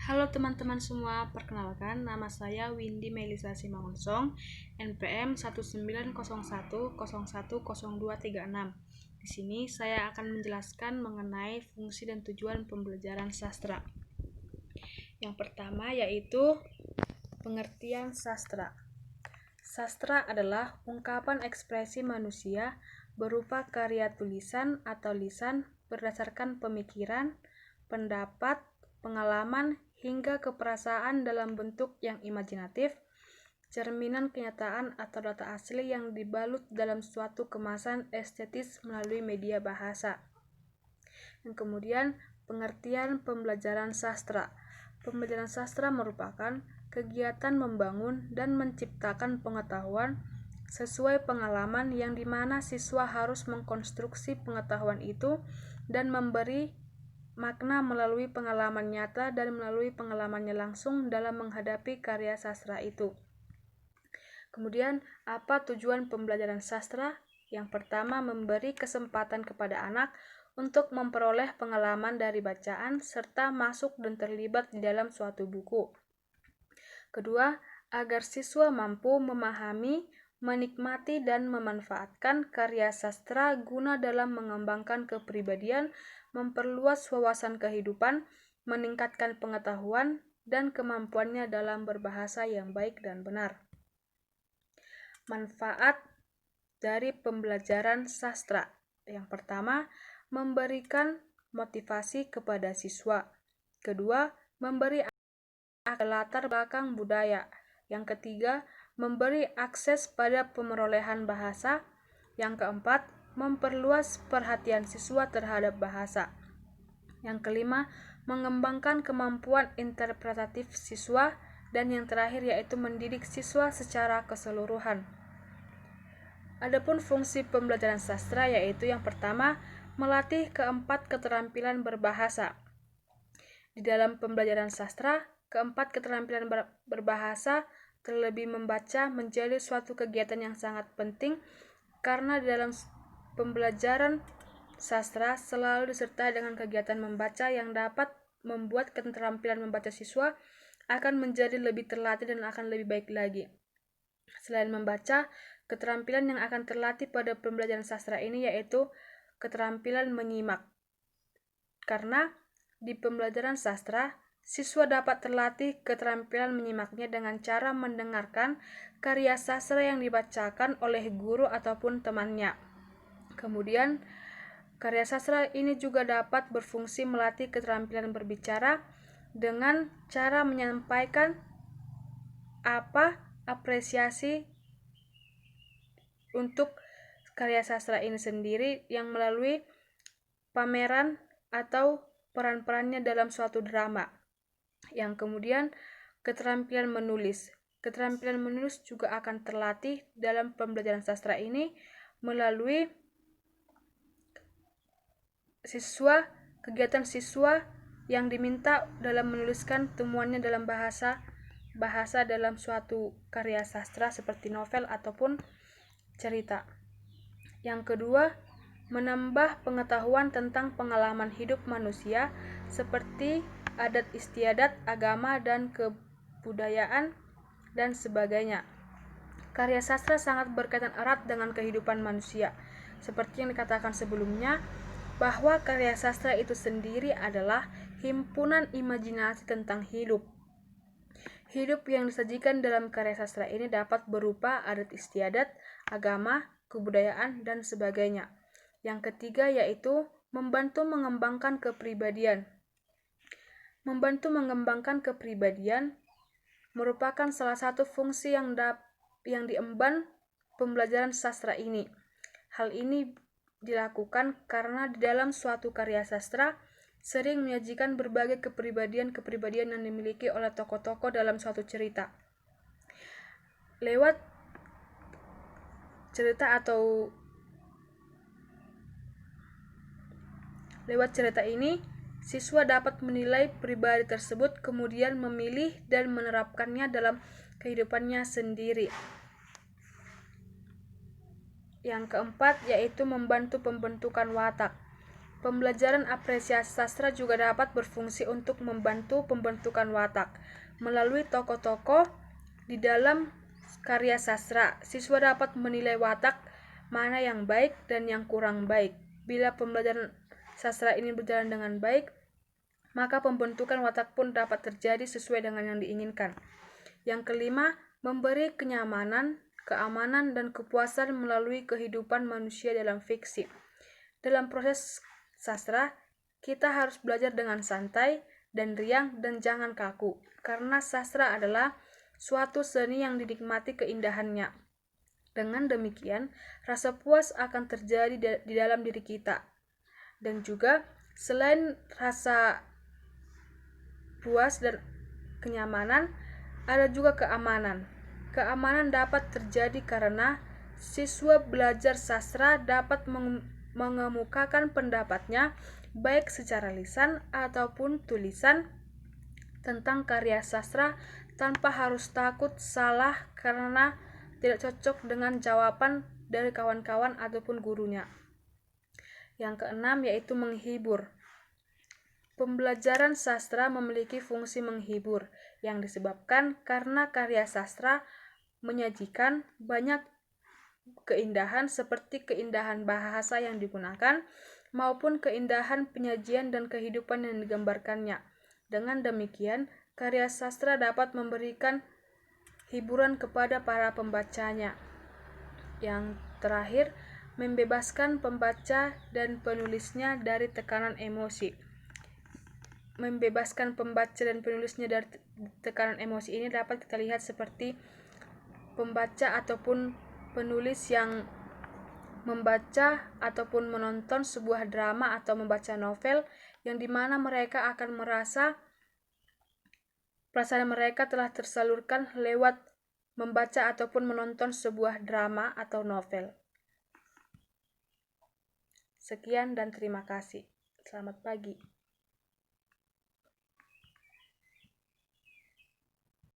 Halo teman-teman semua, perkenalkan nama saya Windy Melisa Simangunsong, NPM 1901010236. Di sini saya akan menjelaskan mengenai fungsi dan tujuan pembelajaran sastra. Yang pertama yaitu pengertian sastra. Sastra adalah ungkapan ekspresi manusia berupa karya tulisan atau lisan berdasarkan pemikiran, pendapat, pengalaman, hingga keperasaan dalam bentuk yang imajinatif, cerminan kenyataan atau data asli yang dibalut dalam suatu kemasan estetis melalui media bahasa. Yang kemudian, pengertian pembelajaran sastra. Pembelajaran sastra merupakan kegiatan membangun dan menciptakan pengetahuan sesuai pengalaman yang dimana siswa harus mengkonstruksi pengetahuan itu dan memberi makna melalui pengalaman nyata dan melalui pengalamannya langsung dalam menghadapi karya sastra itu. Kemudian, apa tujuan pembelajaran sastra? Yang pertama, memberi kesempatan kepada anak untuk memperoleh pengalaman dari bacaan serta masuk dan terlibat di dalam suatu buku. Kedua, agar siswa mampu memahami, menikmati dan memanfaatkan karya sastra guna dalam mengembangkan kepribadian, memperluas wawasan kehidupan, meningkatkan pengetahuan dan kemampuannya dalam berbahasa yang baik dan benar. Manfaat dari pembelajaran sastra. Yang pertama, memberikan motivasi kepada siswa. Kedua, memberi latar belakang budaya. Yang ketiga, memberi akses pada pemerolehan bahasa. Yang keempat, memperluas perhatian siswa terhadap bahasa. Yang kelima, mengembangkan kemampuan interpretatif siswa. Dan yang terakhir yaitu mendidik siswa secara keseluruhan. Adapun fungsi pembelajaran sastra yaitu yang pertama, melatih keempat keterampilan berbahasa. Di dalam pembelajaran sastra, keempat keterampilan berbahasa terlebih membaca menjadi suatu kegiatan yang sangat penting karena di dalam pembelajaran sastra selalu disertai dengan kegiatan membaca yang dapat membuat keterampilan membaca siswa akan menjadi lebih terlatih dan akan lebih baik lagi. Selain membaca, keterampilan yang akan terlatih pada pembelajaran sastra ini yaitu keterampilan menyimak. Karena di pembelajaran sastra, siswa dapat terlatih keterampilan menyimaknya dengan cara mendengarkan karya sastra yang dibacakan oleh guru ataupun temannya. Kemudian, karya sastra ini juga dapat berfungsi melatih keterampilan berbicara dengan cara menyampaikan apresiasi untuk karya sastra ini sendiri yang melalui pameran atau peran-perannya dalam suatu drama. Yang kemudian, keterampilan menulis. Keterampilan menulis juga akan terlatih dalam pembelajaran sastra ini melalui kegiatan siswa yang diminta dalam menuliskan temuannya dalam bahasa dalam suatu karya sastra seperti novel ataupun cerita. Yang kedua, menambah pengetahuan tentang pengalaman hidup manusia seperti adat istiadat, agama, dan kebudayaan, dan sebagainya. Karya sastra sangat berkaitan erat dengan kehidupan manusia. Seperti yang dikatakan sebelumnya, bahwa karya sastra itu sendiri adalah himpunan imajinasi tentang hidup. Hidup yang disajikan dalam karya sastra ini dapat berupa adat istiadat, agama, kebudayaan, dan sebagainya. Yang ketiga yaitu membantu mengembangkan kepribadian. Membantu mengembangkan kepribadian merupakan salah satu fungsi yang diemban pembelajaran sastra ini. Hal ini dilakukan karena di dalam suatu karya sastra sering menyajikan berbagai kepribadian yang dimiliki oleh tokoh-tokoh dalam suatu cerita. Lewat cerita ini, siswa dapat menilai pribadi tersebut kemudian memilih dan menerapkannya dalam kehidupannya sendiri. Yang keempat yaitu membantu pembentukan watak. Pembelajaran apresiasi sastra juga dapat berfungsi untuk membantu pembentukan watak. Melalui tokoh-tokoh di dalam karya sastra, siswa dapat menilai watak mana yang baik dan yang kurang baik. Bila pembelajaran sastra ini berjalan dengan baik, maka pembentukan watak pun dapat terjadi sesuai dengan yang diinginkan. Yang kelima, memberi kenyamanan, keamanan, dan kepuasan melalui kehidupan manusia dalam fiksi. Dalam proses sastra, kita harus belajar dengan santai dan riang dan jangan kaku, karena sastra adalah suatu seni yang dinikmati keindahannya. Dengan demikian, rasa puas akan terjadi di dalam diri kita. Dan juga, selain rasa puas dan kenyamanan, ada juga keamanan. Keamanan dapat terjadi karena siswa belajar sastra dapat mengemukakan pendapatnya baik secara lisan ataupun tulisan tentang karya sastra tanpa harus takut salah karena tidak cocok dengan jawaban dari kawan-kawan ataupun gurunya. Yang keenam yaitu menghibur. Pembelajaran sastra memiliki fungsi menghibur yang disebabkan karena karya sastra menyajikan banyak keindahan seperti keindahan bahasa yang digunakan maupun keindahan penyajian dan kehidupan yang digambarkannya. Dengan demikian, karya sastra dapat memberikan hiburan kepada para pembacanya. Yang terakhir, membebaskan pembaca dan penulisnya dari tekanan emosi. Membebaskan pembaca dan penulisnya dari tekanan emosi ini dapat kita lihat seperti pembaca ataupun penulis yang membaca ataupun menonton sebuah drama atau membaca novel yang dimana mereka akan merasa perasaan mereka telah tersalurkan lewat membaca ataupun menonton sebuah drama atau novel. Sekian dan terima kasih. Selamat pagi.